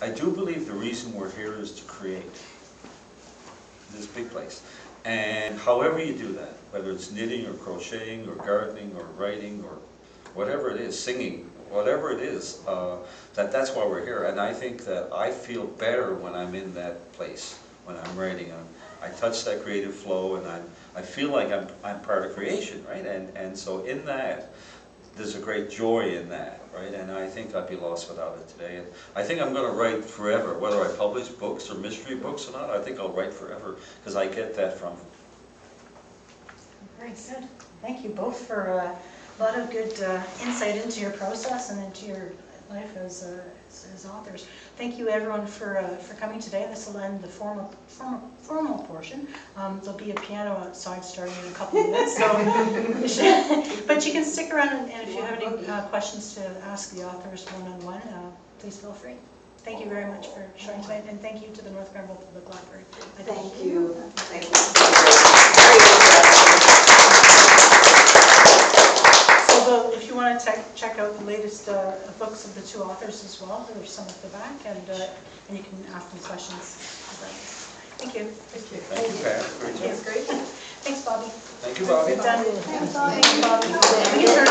I do believe the reason we're here is to create this big place. And however you do that, whether it's knitting or crocheting or gardening or writing or whatever it is, singing, whatever it is, that's why we're here. And I think that I feel better when I'm in that place, when I'm writing. I touch that creative flow, and I feel like I'm part of creation, right? And so in that, there's a great joy in that, right? And I think I'd be lost without it today. And I think I'm going to write forever, whether I publish books or mystery books or not. I think I'll write forever because I get that from it. Very good. Thank you both for a lot of good insight into your process and into your life as authors. Thank you everyone for coming today. This will end the formal portion. There'll be a piano outside starting in a couple of minutes, so but you can stick around, and if you have any questions to ask the authors one-on-one, please feel free. Thank you very much for showing tonight, and thank you to the North Grenville Public Library. Thank you. Thank you. So if you want to check out the latest books of the 2 authors as well, there's some at the back, and you can ask them questions. Thank you. Thank you. Thank you, Pam. Great job. That's great. Thanks, Bobby. Thank you, Bobby. Good done. Thanks, Bobby. Thank you, Bobby.